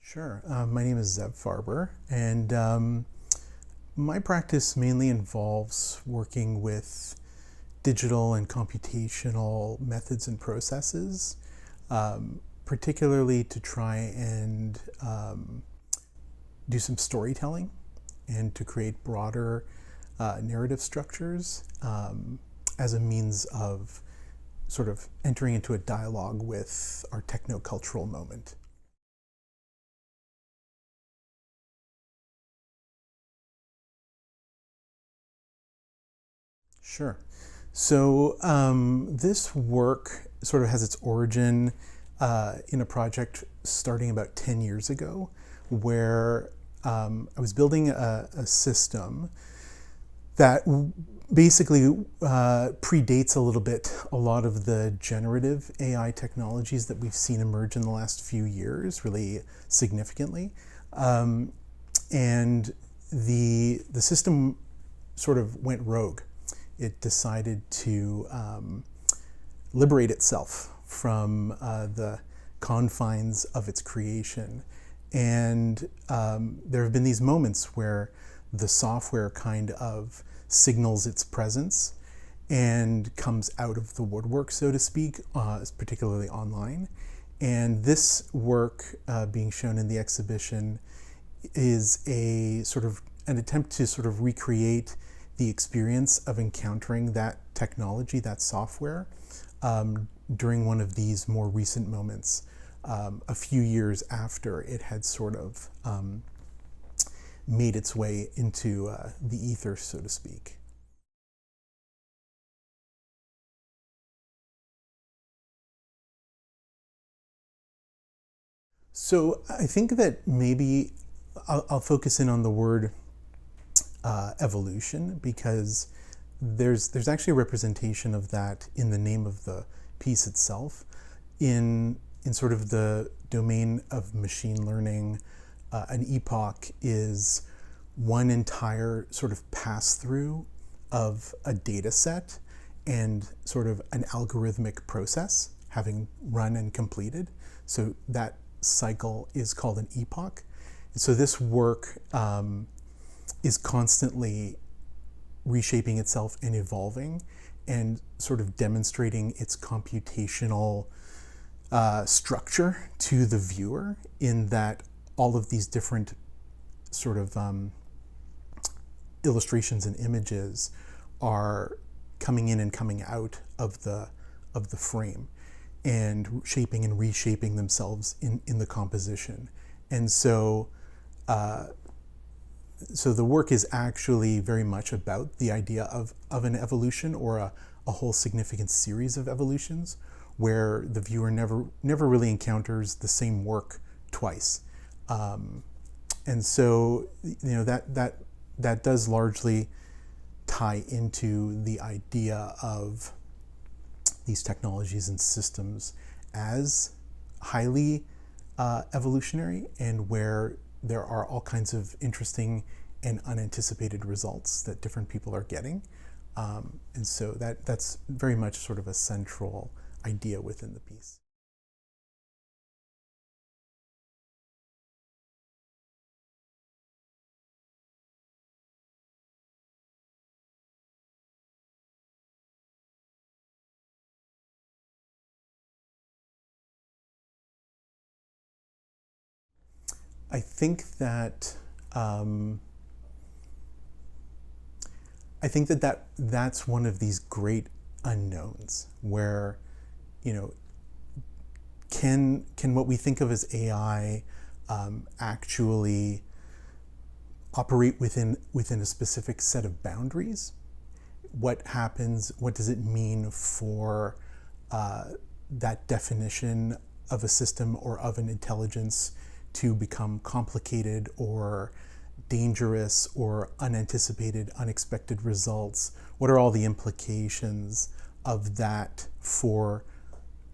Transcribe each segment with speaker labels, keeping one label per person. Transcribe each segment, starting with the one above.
Speaker 1: Sure. My name is Zev Farber, and my practice mainly involves working with digital and computational methods and processes, particularly to try and do some storytelling and to create broader narrative structures as a means of sort of entering into a dialogue with our techno-cultural moment. Sure. So this work sort of has its origin in a project starting about 10 years ago, where I was building a system that basically predates a little bit a lot of the generative AI technologies that we've seen emerge in the last few years, really significantly. And the system sort of went rogue. It decided to liberate itself from the confines of its creation. And there have been these moments where the software kind of signals its presence and comes out of the woodwork, so to speak, particularly online. And this work being shown in the exhibition is a sort of an attempt to sort of recreate the experience of encountering that technology, that software, during one of these more recent moments, a few years after it had sort of made its way into the ether, so to speak. So I think that maybe I'll focus in on the word evolution, because there's actually a representation of that in the name of the piece itself. In sort of the domain of machine learning, an epoch is one entire sort of pass through of a data set and sort of an algorithmic process having run and completed. So that cycle is called an epoch. So this work is constantly reshaping itself and evolving and sort of demonstrating its computational structure to the viewer, in that all of these different sort of illustrations and images are coming in and coming out of the frame and shaping and reshaping themselves in the composition. And so so the work is actually very much about the idea of an evolution, or a whole significant series of evolutions, where the viewer never really encounters the same work twice. And so that does largely tie into the idea of these technologies and systems as highly evolutionary, and where there are all kinds of interesting and unanticipated results that different people are getting. And so that's very much sort of a central idea within the piece. I think that that's one of these great unknowns, where, you know, can what we think of as AI actually operate within a specific set of boundaries? What happens? What does it mean for that definition of a system or of an intelligence to become complicated or dangerous or unanticipated, unexpected results? What are all the implications of that for,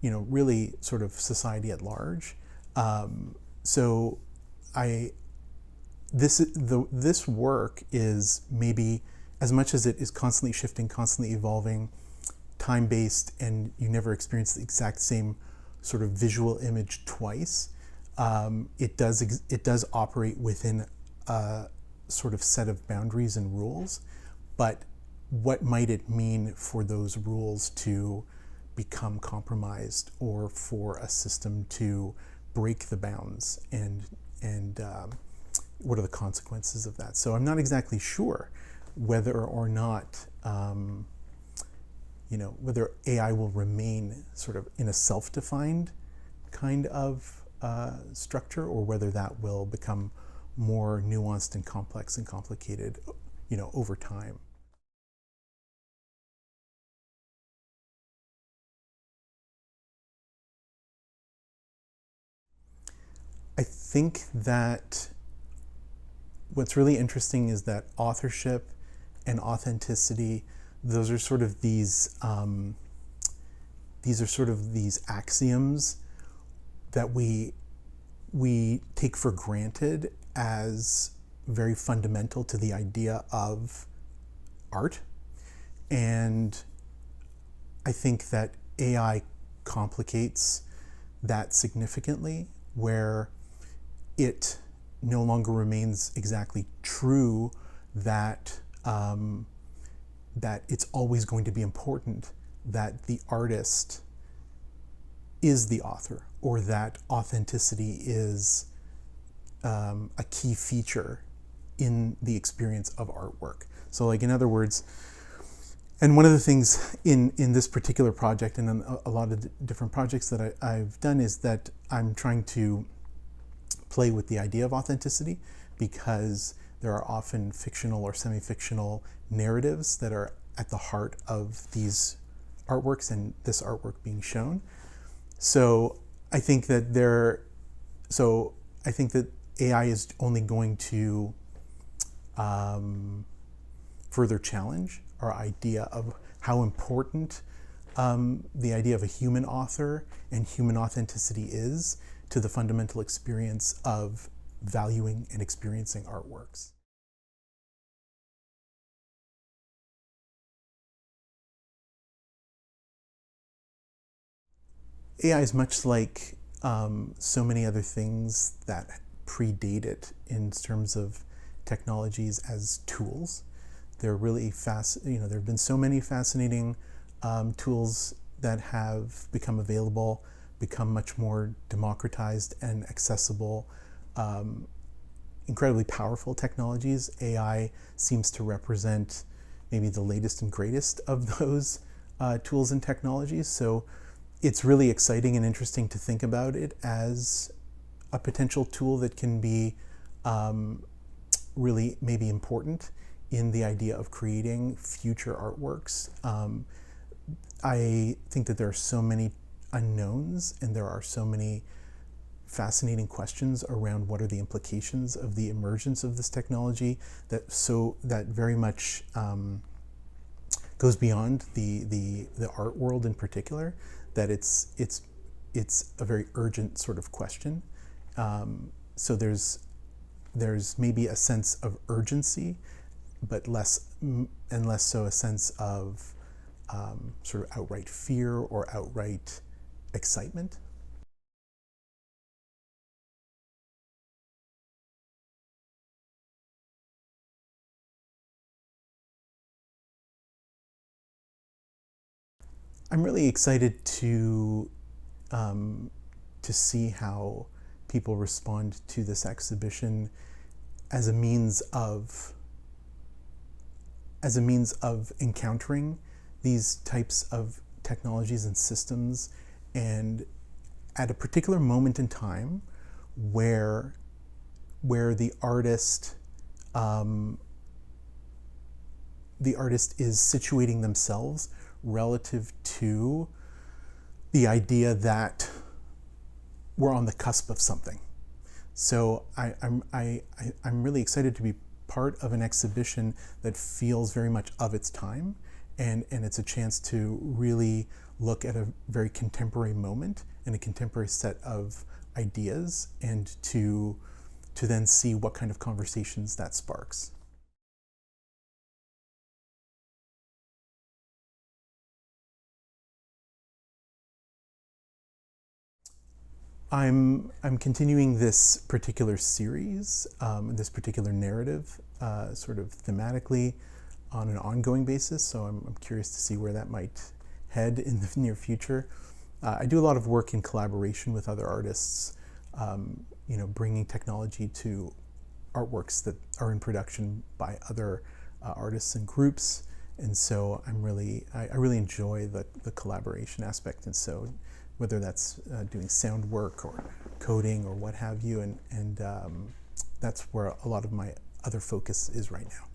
Speaker 1: really sort of society at large? So I this work is, maybe as much as it is constantly shifting, constantly evolving, time-based, and you never experience the exact same sort of visual image twice, it does operate within a sort of set of boundaries and rules, but what might it mean for those rules to become compromised, or for a system to break the bounds, and what are the consequences of that? So I'm not exactly sure whether or not whether AI will remain sort of in a self-defined kind of structure, or whether that will become more nuanced and complex and complicated, over time. I think that what's really interesting is that authorship and authenticity, those are sort of these axioms that we take for granted as very fundamental to the idea of art. And I think that AI complicates that significantly, where it no longer remains exactly true that that it's always going to be important that the artist is the author, or that authenticity is a key feature in the experience of artwork. So, like, in other words, and one of the things in this particular project, and in a lot of different projects that I've done, is that I'm trying to play with the idea of authenticity, because there are often fictional or semi-fictional narratives that are at the heart of these artworks, and this artwork being shown. So I think that AI is only going to further challenge our idea of how important the idea of a human author and human authenticity is to the fundamental experience of valuing and experiencing artworks. AI is much like so many other things that predate it in terms of technologies as tools. They're really there have been so many fascinating tools that have become available, become much more democratized and accessible, incredibly powerful technologies. AI seems to represent maybe the latest and greatest of those tools and technologies. So it's really exciting and interesting to think about it as a potential tool that can be really maybe important in the idea of creating future artworks. I think that there are so many unknowns, and there are so many fascinating questions around what are the implications of the emergence of this technology that very much goes beyond the art world in particular, that it's a very urgent sort of question. So there's maybe a sense of urgency, but less so a sense of sort of outright fear or outright excitement. I'm really excited to see how people respond to this exhibition as a means of encountering these types of technologies and systems, and at a particular moment in time where the artist is situating themselves relative to the idea that we're on the cusp of something. So I'm really excited to be part of an exhibition that feels very much of its time, and it's a chance to really look at a very contemporary moment and a contemporary set of ideas, and to then see what kind of conversations that sparks. I'm continuing this particular series, this particular narrative, sort of thematically on an ongoing basis. So I'm curious to see where that might head in the near future. I do a lot of work in collaboration with other artists, bringing technology to artworks that are in production by other artists and groups. And so I really enjoy the collaboration aspect. And so whether that's doing sound work or coding or what have you, and that's where a lot of my other focus is right now.